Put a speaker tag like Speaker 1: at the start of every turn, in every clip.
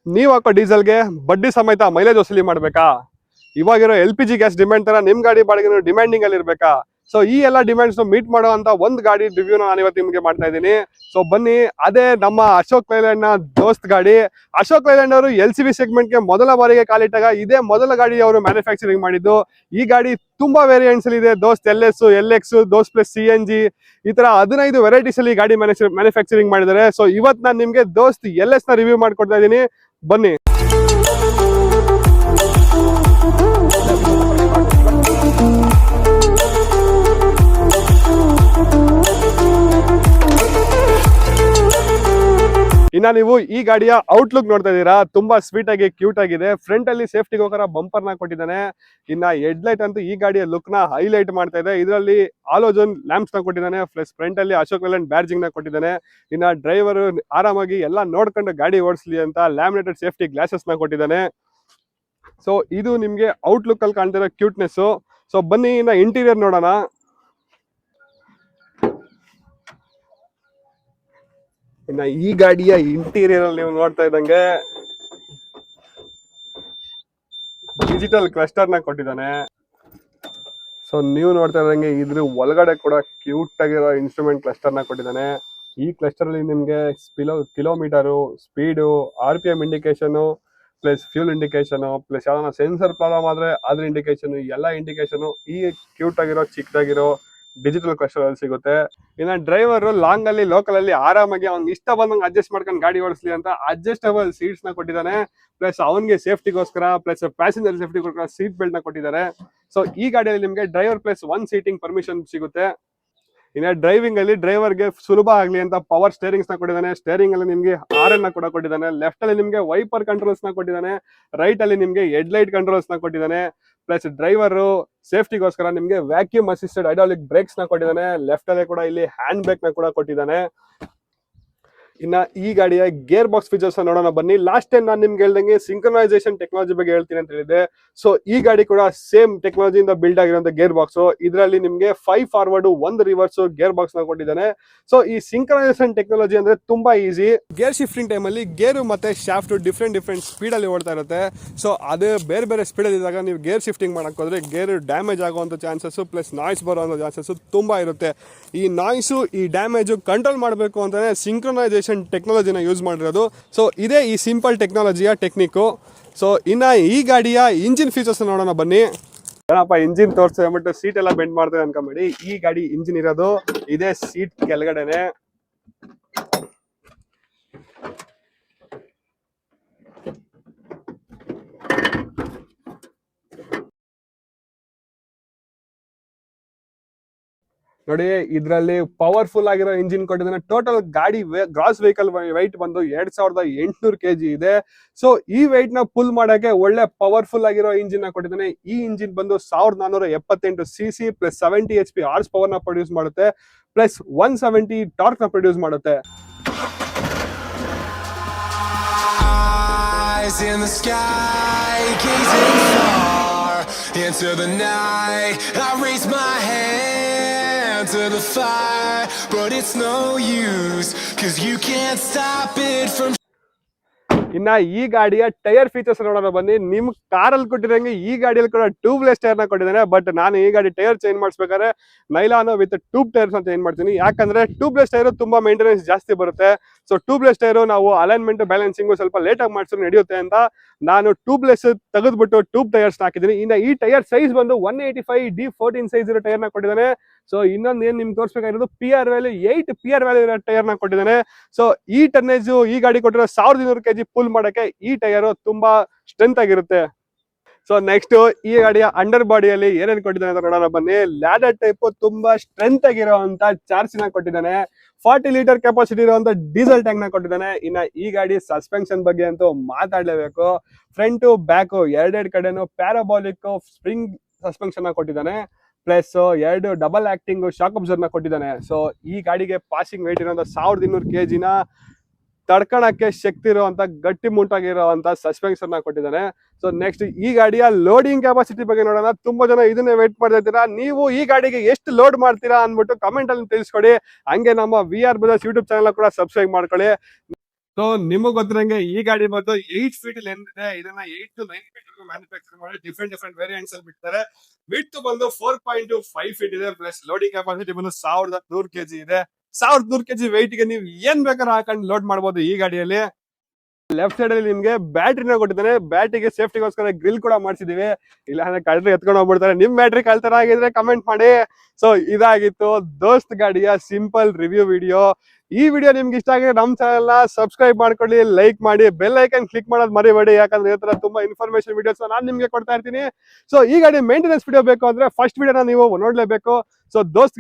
Speaker 1: ನೀವ್ ಹಾಕೋ ಡೀಸೆಲ್ಗೆ ಬಡ್ಡಿ ಸಮೇತ ಮೈಲೇಜ್ ವಸೂಲಿ ಮಾಡ್ಬೇಕಾ? ಇವಾಗಿರೋ LPG ಗ್ಯಾಸ್ ಡಿಮ್ಯಾಂಡ್ ತರ ನಿಮ್ ಗಾಡಿ ಬಾಡಿಗೆ ಡಿಮ್ಯಾಂಡಿಂಗ್ ಅಲ್ಲಿ ಇರ್ಬೇಕಾ? ಸೊ ಈ ಎಲ್ಲ ಡಿಮ್ಯಾಂಡ್ಸ್ ಮೀಟ್ ಮಾಡೋ ಅಂತ ಒಂದು ಗಾಡಿ ರಿವ್ಯೂನ ನಾನು ಇವತ್ತು ನಿಮ್ಗೆ ಮಾಡ್ತಾ ಇದ್ದೀನಿ. ಸೊ ಬನ್ನಿ, ಅದೇ ನಮ್ಮ ಅಶೋಕ್ ಲೈಲ್ಯಾಂಡ್ ನ ದೋಸ್ತ್ ಗಾಡಿ. ಅಶೋಕ್ ಲೈಲ್ಯಾಂಡ್ ಅವರು LCV ಸೆಗ್ಮೆಂಟ್ ಗೆ ಮೊದಲ ಬಾರಿಗೆ ಕಾಲಿಟ್ಟಾಗ ಇದೇ ಮೊದಲ ಗಾಡಿ ಅವರು ಮ್ಯಾನುಫ್ಯಾಕ್ಚರಿಂಗ್ ಮಾಡಿದ್ದು. ಈ ಗಾಡಿ ತುಂಬಾ ವೇರಿಯಂಟ್ಸ್ ಅಲ್ಲಿ ಇದೆ. ದೋಸ್ತ್ LS, LX, ದೋಸ್ತ್ ಪ್ಲಸ್ CNG, ಈ ತರ 15 ವೆರೈಟೀಸ್ ಅಲ್ಲಿ ಗಾಡಿ ಮ್ಯಾನುಫ್ಯಾಕ್ಚರಿಂಗ್ ಮಾಡಿದ್ದಾರೆ. ಸೊ ಇವತ್ತು ನಾನು ನಿಮ್ಗೆ ದೋಸ್ತ್ LS ನ ರಿವ್ಯೂ ಮಾಡ್ಕೊಡ್ತಾ ಇದ್ದೀನಿ. ಬನ್ನಿ. ಇನ್ನ ನೀವು ಈ ಗಾಡಿಯ ಔಟ್ಲುಕ್ ನೋಡ್ತಾ ಇದೀರಾ, ತುಂಬಾ ಸ್ವೀಟ್ ಆಗಿ ಕ್ಯೂಟ್ ಆಗಿದೆ. ಫ್ರಂಟ್ ಅಲ್ಲಿ ಸೇಫ್ಟಿಗೋಸ್ಕರ ಬಂಪರ್ ನ ಕೊಟ್ಟಿದ್ದಾನೆ. ಇನ್ನ ಹೆಡ್ ಲೈಟ್ ಅಂತೂ ಈ ಗಾಡಿಯ ಲುಕ್ ನ ಹೈಲೈಟ್ ಮಾಡ್ತಾ ಇದೆ. ಇದರಲ್ಲಿ ಆಲೋಜನ್ ಲ್ಯಾಂಪ್ಸ್ ನ ಕೊಟ್ಟಿದ್ದಾನೆ, ಪ್ಲಸ್ ಫ್ರಂಟ್ ಅಲ್ಲಿ ಅಶೋಕ್ ಲೇಲ್ಯಾಂಡ್ ಬ್ಯಾಡ್ಜಿಂಗ್ ನ ಕೊಟ್ಟಿದ್ದಾನೆ. ಇನ್ನ ಡ್ರೈವರ್ ಆರಾಮಾಗಿ ಎಲ್ಲ ನೋಡ್ಕೊಂಡು ಗಾಡಿ ಓಡಿಸ್ಲಿ ಅಂತ ಲ್ಯಾಮಿನೇಟೆಡ್ ಸೇಫ್ಟಿ ಗ್ಲಾಸಸ್ ನ ಕೊಟ್ಟಿದ್ದಾನೆ. ಸೊ ಇದು ನಿಮ್ಗೆ ಔಟ್ಲುಕ್ ಅಲ್ಲಿ ಕಾಣ್ತಿರೋ ಕ್ಯೂಟ್ನೆಸ್. ಸೊ ಬನ್ನಿ ಇನ್ನ ಇಂಟೀರಿಯರ್ ನೋಡೋಣ. ಇನ್ನ ಈ ಗಾಡಿಯ ಇಂಟೀರಿಯರ್ ಅಲ್ಲಿ ನೀವು ನೋಡ್ತಾ ಇದ್ದಂಗೆ ಡಿಜಿಟಲ್ ಕ್ಲಸ್ಟರ್ ನ ಕೊಟ್ಟಿದ್ದಾನೆ. ಸೊ ನೀವು ನೋಡ್ತಾ ಇದ್ದಂಗೆ ಇದ್ರ ಒಳಗಡೆ ಕೂಡ ಕ್ಯೂಟ್ ಆಗಿರೋ ಇನ್ಸ್ಟ್ರೂಮೆಂಟ್ ಕ್ಲಸ್ಟರ್ ನ ಕೊಟ್ಟಿದ್ದಾನೆ. ಈ ಕ್ಲಸ್ಟರ್ ಅಲ್ಲಿ ನಿಮ್ಗೆ kilometre, speed, RPM indication, plus fuel indication, plus ಯಾವ್ದಾನ ಸೆನ್ಸರ್ ಪ್ರಾಬ್ಲಮ್ ಆದ್ರೆ ಅದ್ರ ಇಂಡಿಕೇಶನ್, ಎಲ್ಲ ಇಂಡಿಕೇಶನ್ ಈ ಕ್ಯೂಟ್ ಆಗಿರೋ ಚಿಕ್ಕದಾಗಿರೋ ಡಿಜಿಟಲ್ ಕ್ಲಸ್ಟರ್ ಅಲ್ಲಿ ಸಿಗುತ್ತೆ. ಇನ್ನ ಡ್ರೈವರ್ ಲಾಂಗ್ ಅಲ್ಲಿ ಲೋಕಲ್ ಅಲ್ಲಿ ಆರಾಮಾಗಿ ಅವ್ನಿಗೆ ಇಷ್ಟ ಬಂದಂಗೆ ಅಡ್ಜಸ್ಟ್ ಮಾಡ್ಕೊಂಡು ಗಾಡಿ ಓಡಿಸ್ಲಿ ಅಂತ ಅಡ್ಜಸ್ಟಬಲ್ ಸೀಟ್ಸ್ ನ ಕೊಟ್ಟಿದ್ದಾನೆ. ಪ್ಲಸ್ ಅವನಿಗೆ ಸೇಫ್ಟಿಗೋಸ್ಕರ, ಪ್ಲಸ್ ಪ್ಯಾಸೆಂಜರ್ ಸೇಫ್ಟಿಗೋಸ್ಕರ ಸೀಟ್ ಬೆಲ್ಟ್ ನ ಕೊಟ್ಟಿದ್ದಾರೆ. ಸೊ ಈ ಗಾಡಿಯಲ್ಲಿ ನಿಮ್ಗೆ ಡ್ರೈವರ್ ಪ್ಲಸ್ 1 ಸೀಟಿಂಗ್ ಪರ್ಮಿಷನ್ ಸಿಗುತ್ತೆ. ಇನ್ನ ಡ್ರೈವಿಂಗ್ ಅಲ್ಲಿ ಡ್ರೈವರ್ಗೆ ಸುಲಭ ಆಗ್ಲಿ ಅಂತ ಪವರ್ ಸ್ಟೇರಿಂಗ್ಸ್ ನ ಕೊಟ್ಟಿದ್ದಾನೆ. ಸ್ಟೇರಿಂಗ್ ಅಲ್ಲಿ ನಿಮ್ಗೆ ಹಾರನ್ ನ ಕೂಡ ಕೊಟ್ಟಿದ್ದಾನೆ. ಲೆಫ್ಟ್ ಅಲ್ಲಿ ನಿಮ್ಗೆ ವೈಪರ್ ಕಂಟ್ರೋಲ್ಸ್ ನ ಕೊಟ್ಟಿದ್ದಾನೆ. ರೈಟ್ ಅಲ್ಲಿ ನಿಮ್ಗೆ ಹೆಡ್ ಲೈಟ್ ಕಂಟ್ರೋಲ್ಸ್ ನ ಕೊಟ್ಟಿದ್ದಾನೆ. ಪ್ಲಸ್ ಡ್ರೈವರ್ ಸೇಫ್ಟಿಗೋಸ್ಕರ ನಿಮ್ಗೆ ವ್ಯಾಕ್ಯೂಮ್ ಅಸಿಸ್ಟೆಡ್ ಹೈಡ್ರಾಲಿಕ್ ಬ್ರೇಕ್ಸ್ ನ ಕೊಟ್ಟಿದ್ದಾನೆ. ಲೆಫ್ಟ್ ಅಲ್ಲಿ ಕೂಡ ಇಲ್ಲಿ ಹ್ಯಾಂಡ್ ಬ್ರೇಕ್ ನ ಕೂಡ ಕೊಟ್ಟಿದ್ದಾನೆ. ಇನ್ನ ಈ ಗಾಡಿಯ ಗೇರ್ ಬಾಕ್ಸ್ ಫೀಚರ್ಸ್ ನೋಡೋಣ ಬನ್ನಿ. ಲಾಸ್ಟ್ ಟೈಮ್ ನಾನು ನಿಮ್ಗೆ ಹೇಳ್ದಂಗೆ ಸಿಂಕ್ರನೈಸೇಷನ್ ಟೆಕ್ನಾಲಜಿ ಬಗ್ಗೆ ಹೇಳ್ತೀನಿ ಅಂತ ಹೇಳಿದೆ. ಸೊ ಈ ಗಾಡಿ ಕೂಡ ಸೇಮ್ ಟೆಕ್ನಾಲಜಿಯಿಂದ ಬಿಲ್ಡ್ ಆಗಿರುವಂತ ಗೇರ್ ಬಾಕ್ಸ್. ಇದರಲ್ಲಿ ನಿಮ್ಗೆ 5 ಫಾರ್ವರ್ಡ್ 1 ರಿವರ್ಸ್ ಗೇರ್ ಬಾಕ್ಸ್ ನ ಕೊಟ್ಟಿದ್ದಾನೆ. ಸೊ ಈ ಸಿಂಕ್ರನೈಸೇಷನ್ ಟೆಕ್ನಾಲಜಿ ಅಂದ್ರೆ ತುಂಬಾ ಈಸಿ. ಗೇರ್ ಶಿಫ್ಟಿಂಗ್ ಟೈಮ್ ಅಲ್ಲಿ ಗೇರು ಮತ್ತೆ ಶಾಫ್ಟ್ ಡಿಫ್ರೆಂಟ್ ಸ್ಪೀಡ್ ಅಲ್ಲಿ ಓಡ್ತಾ ಇರುತ್ತೆ. ಸೊ ಅದೇ ಬೇರೆ ಸ್ಪೀಡ್ ಅಲ್ಲಿ ಇದ್ದಾಗ ನೀವು ಗೇರ್ ಶಿಫ್ಟಿಂಗ್ ಮಾಡಕ್ ಹೋದ್ರೆ ಗೇರ್ ಡ್ಯಾಮೇಜ್ ಆಗುವಂತ ಚಾನ್ಸಸ್, ಪ್ಲಸ್ ನಾಯ್ಸ್ ಬರುವಂತ ಚಾನ್ಸಸ್ ತುಂಬಾ ಇರುತ್ತೆ. ಈ ನಾಯ್ಸು, ಈ ಡ್ಯಾಮೇಜ್ ಕಂಟ್ರೋಲ್ ಮಾಡಬೇಕು ಅಂತಾನೆ ಸಿಂಕ್ರನೈಸೇಷನ್ ಟೆಕ್ನಾಲಜಿನ ಯೂಸ್ ಮಾಡಿರೋದು. ಸೊ ಇದೇ ಈ ಸಿಂಪಲ್ ಟೆಕ್ನಾಲಜಿಯ ಟೆಕ್ನಿಕ್. ಸೊ ಇನ್ನ ಈ ಗಾಡಿಯ ಇಂಜಿನ್ ಫೀಚರ್ಸ್ ನೋಡೋಣ ಬನ್ನಿ. ಏನಪ್ಪ ಇಂಜಿನ್ ತೋರಿಸ್ತದೆ ಬಟ್ ಸೀಟ್ ಎಲ್ಲ ಬೆಂಡ್ ಮಾಡ್ತೇವೆ ಅನ್ಕೊಂಬೇಡಿ. ಈ ಗಾಡಿ ಇಂಜಿನ್ ಇರೋದು ಇದೇ ಸೀಟ್ ಕೆಳಗಡೆನೆ. ನೋಡಿ, ಇದರಲ್ಲಿ ಪವರ್ಫುಲ್ ಆಗಿರೋ ಇಂಜಿನ್ ಕೊಟ್ಟಿದ್ದಾನೆ. ಟೋಟಲ್ ಗಾಡಿ ಗ್ರಾಸ್ ವೆಹಿಕಲ್ ವೈಟ್ ಬಂದು 2800 kg ಇದೆ. ಸೊ ಈ ವೆಯ್ಟ್ ನ ಪುಲ್ ಮಾಡಕ್ಕೆ ಒಳ್ಳೆ ಪವರ್ಫುಲ್ ಆಗಿರೋ ಇಂಜಿನ್ ನ ಕೊಟ್ಟಿದ್ದಾನೆ. ಈ ಇಂಜಿನ್ ಬಂದು 1478 cc plus 70 HP horse power ನ ಪ್ರೊಡ್ಯೂಸ್ ಮಾಡುತ್ತೆ, ಪ್ಲಸ್ 170 ಟಾರ್ಕ್ ನ ಪ್ರೊಡ್ಯೂಸ್ ಮಾಡುತ್ತೆ. In the sky, gazing far into the night, I raise my hand to the fire, but it's no use, 'cause you can't stop it from. ಇನ್ನ ಈ ಗಾಡಿಯ tyre features ನೋಡೋಣ ಬನ್ನಿ. ನಿಮ್ ಕಾರಲ್ಲಿ ಕೊಟ್ಟಿರಂಗೆ ಈ ಗಾಡಿಯಲ್ಲಿ ಕೂಡ ಟ್ಯೂಬ್ಲೆಸ್ ಟೈರ್ ನ ಕೊಟ್ಟಿದ್ದಾನೆ. ಬಟ್ ನಾನು ಈ ಗಾಡಿ ಟೈರ್ ಚೇಂಜ್ ಮಾಡಿಸ್ಬೇಕಾದ್ರೆ ನೈಲಾನ್ ವಿತ್ ಟ್ಯೂಬ್ ಟೈರ್ಸ್ ಅಂತ ಚೇಂಜ್ ಮಾಡ್ತೀನಿ. ಯಾಕಂದ್ರೆ ಟ್ಯೂಬ್ಲೆಸ್ ಟೈರ್ ತುಂಬಾ ಮೇಂಟೆನೆನ್ಸ್ ಜಾಸ್ತಿ ಬರುತ್ತೆ. ಸೊ ಟ್ಯೂಬ್ಲೆಸ್ ಟೈರ್ ನಾವು ಅಲೈನ್ಮೆಂಟ್ ಬ್ಯಾಲೆನ್ಸಿಂಗ್ ಸ್ವಲ್ಪ ಲೇಟ್ ಆಗಿ ಮಾಡಿಸಿದ್ರೆ ನಡೆಯುತ್ತೆ ಅಂತ ನಾನು ಟ್ಯೂಬ್ಲೆಸ್ ತೆಗೆದ್ಬಿಟ್ಟು ಟ್ಯೂಬ್ ಟೈರ್ಸ್ ಹಾಕಿದ್ದೀನಿ. ಇನ್ನ ಈ ಟೈರ್ ಸೈಜ್ ಬಂದು 185 D14 ಸೈಜ್ ಇರೋ ಟೈರ್ ನ ಕೊಟ್ಟಿದ್ದಾನೆ. ಸೊ ಇನ್ನೊಂದು ಏನ್ ನಿಮ್ಗೆ ತೋರಿಸಬೇಕಾಗಿರೋದು PR ವ್ಯಾಲ್ಯೂ 8 PR ವ್ಯಾಲ್ಯೂ ಇರೋ ಟೈರ್ ನ ಕೊಟ್ಟಿದ್ದಾನೆ. ಸೊ ಈ ಟನ್ನೇಜ್ ಈ ಗಾಡಿ ಕೊಟ್ಟಿರೋ 1200 kg ಪುಲ್ ಮಾಡಕ್ಕೆ ಈ ಟೈರ್ ತುಂಬಾ ಸ್ಟ್ರೆಂತ್ ಆಗಿರುತ್ತೆ. ಸೊ ನೆಕ್ಸ್ಟ್ ಈ ಗಾಡಿಯ ಅಂಡರ್ ಬಾಡಿಯಲ್ಲಿ ಏನೇನು ಕೊಟ್ಟಿದ್ದಾನೆ ಅಂತ ನೋಡೋಣ ಬನ್ನಿ. ಲ್ಯಾಡರ್ ಟೈಪ್ ತುಂಬಾ ಸ್ಟ್ರೆಂತ್ ಆಗಿರುವಂತ ಚಾರ್ಜಿನ ಕೊಟ್ಟಿದ್ದಾನೆ. 40 ಲೀಟರ್ ಕೆಪಾಸಿಟಿ ಇರುವಂತ ಡೀಸೆಲ್ ಟ್ಯಾಂಕ್ ನ ಕೊಟ್ಟಿದ್ದಾನೆ. ಇನ್ನ ಈ ಗಾಡಿ ಸಸ್ಪೆನ್ಷನ್ ಬಗ್ಗೆ ಅಂತೂ ಮಾತಾಡ್ಲೇಬೇಕು. ಫ್ರಂಟ್ ಬ್ಯಾಕ್ ಎರಡೆರಡು ಕಡೆನೂ ಪ್ಯಾರಾಬಾಲಿಕ್ ಸ್ಪ್ರಿಂಗ್ ಸಸ್ಪೆನ್ಷನ್ ನ ಕೊಟ್ಟಿದ್ದಾನೆ. Plus 2 double acting shock observe ನ ಕೊಟ್ಟಿದ್ದಾನೆ. ಸೊ ಈ ಗಾಡಿಗೆ ಪಾಸಿಂಗ್ ವೇಟ್ ಇರುವಂತ 1200 kg ನ ತಡ್ಕಣಕ್ಕೆ ಶಕ್ತಿ ಇರುವಂತ ಗಟ್ಟಿ ಮುಂಟಾಗಿರುವಂತ ಸಸ್ಪೆನ್ಷನ್ ನ ಕೊಟ್ಟಿದ್ದಾನೆ. ಸೊ ನೆಕ್ಸ್ಟ್ ಈ ಗಾಡಿಯ ಲೋಡಿಂಗ್ ಕೆಪಾಸಿಟಿ ಬಗ್ಗೆ ನೋಡೋಣ. ತುಂಬಾ ಜನ ಇದನ್ನೇ ವೇಟ್ ಮಾಡ್ತಾ ಇದ್ದೀರಾ. ನೀವು ಈ ಗಾಡಿಗೆ ಎಷ್ಟು ಲೋಡ್ ಮಾಡ್ತೀರಾ ಅಂದ್ಬಿಟ್ಟು ಕಮೆಂಟ್ ಅಲ್ಲಿ ತಿಳಿಸ್ಕೊಡಿ. ಹಂಗೆ ನಮ್ಮ VR Brothers ಯೂಟ್ಯೂಬ್ ಚಾನಲ್ ಕೂಡ ಸಬ್ಸ್ಕ್ರೈಬ್ ಮಾಡ್ಕೊಳ್ಳಿ. ಸೊ ನಿಮಗ್ ಗೊತ್ತಿರಂಗೆ ಈ ಗಾಡಿ ಬಂದು 8 ಫೀಟ್ ಲೆಂತ್ ಇದೆ. ಇದನ್ನ 8 to 9 ಫೀಟ್ ಮ್ಯಾನುಫ್ಯಾಕ್ಚರ್ ಮಾಡಿ ಡಿಫ್ರೆಂಟ್ ವೇರಿಯಂಟ್ಸ್ ಅಲ್ಲಿ ಬಿಡ್ತಾರೆ. ವಿಡ್ತ್ ಬಂದು 4.25 ಫೀಟ್ ಇದೆ. ಪ್ಲಸ್ ಲೋಡಿಂಗ್ ಕೆಪಾಸಿಟಿ ಬಂದು 1100 kg ಇದೆ. 1100 kg weight ಗೆ ನೀವು ಏನ್ ಬೇಕಾದ್ರೂ ಹಾಕೊಂಡು ಲೋಡ್ ಮಾಡಬಹುದು ಈ ಗಾಡಿಯಲ್ಲಿ. ಲೆಫ್ಟ್ ಸೈಡ್ ಅಲ್ಲಿ ನಿಮ್ಗೆ ಬ್ಯಾಟ್ರಿನ ಕೊಟ್ಟಿದ್ದಾನೆ. ಬ್ಯಾಟ್ರಿಗೆ ಸೇಫ್ಟಿಗೋಸ್ಕರ ಗ್ರಿಲ್ ಕೂಡ ಮಾಡಿಸಿದೀವಿ, ಇಲ್ಲ ಅಂದ್ರೆ ಕಳ್ರೆ ಎತ್ಕೊಂಡು ಹೋಗ್ಬಿಡ್ತಾರೆ. ನಿಮ್ ಬ್ಯಾಟ್ರಿ ಕಳ್ತರ ಆಗಿದ್ರೆ ಕಮೆಂಟ್ ಮಾಡಿ. ಸೊ ಇದಾಗಿತ್ತು ದೋಸ್ತ್ ಗಾಡಿಯ ಸಿಂಪಲ್ ರಿವ್ಯೂ ವಿಡಿಯೋ. ಈ ವಿಡಿಯೋ ನಿಮ್ಗೆ ಇಷ್ಟ ಆಗಿದ್ರೆ ನಮ್ ಚಾನೆಲ್ ನ ಸಬ್ಸ್ಕ್ರೈಬ್ ಮಾಡ್ಕೊಳ್ಳಿ, ಲೈಕ್ ಮಾಡಿ, ಬೆಲ್ ಐಕನ್ ಕ್ಲಿಕ್ ಮಾಡೋದು ಮರಿಬೇಡಿ. ಯಾಕಂದ್ರೆ ಈ ತರ ತುಂಬಾ ಇನ್ಫಾರ್ಮೇಶನ್ ವಿಡಿಯೋಸ್ ನಾನು ನಿಮ್ಗೆ ಕೊಡ್ತಾ ಇರ್ತೀನಿ. ಸೊ ಈ ಗಾಡಿ ಮೇಂಟೆನೆನ್ಸ್ ವಿಡಿಯೋ ಬೇಕು ಅಂದ್ರೆ ಫಸ್ಟ್ ವಿಡಿಯೋನ ನೀವು ನೋಡ್ಲೇಬೇಕು. ಸೊ ದೋಸ್ತ್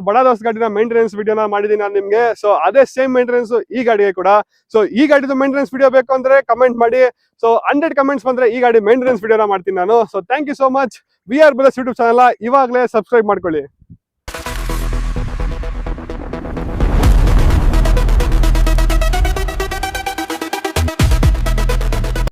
Speaker 1: ಬಡ ದೋಸ್ತ್ ಗಾಡಿನ ಮೇಂಟೆನೆನ್ಸ್ ವಿಡಿಯೋನ ಮಾಡಿದೀನಿ ನಾನು ನಿಮ್ಗೆ. ಸೊ ಅದೇ ಸೇಮ್ ಮೇಂಟೆನೆನ್ಸ್ ಈ ಗಾಡಿಗೆ ಕೂಡ. ಸೊ ಈ ಗಾಡಿದು ಮೇಂಟೆನೆನ್ಸ್ ವಿಡಿಯೋ ಬೇಕು ಅಂದ್ರೆ ಕಮೆಂಟ್ ಮಾಡಿ. ಸೊ 100 ಕಮೆಂಟ್ಸ್ ಬಂದ್ರೆ ಈ ಗಾಡಿ ಮೇಂಟೆನೆನ್ಸ್ ವಿಡಿಯೋನ ಮಾಡ್ತೀನಿ ನಾನು. So thank you so much. We are brothers YouTube channel ಇವಾಗಲೇ ಸಬ್ಸ್ಕ್ರೈಬ್ ಮಾಡ್ಕೊಳ್ಳಿ.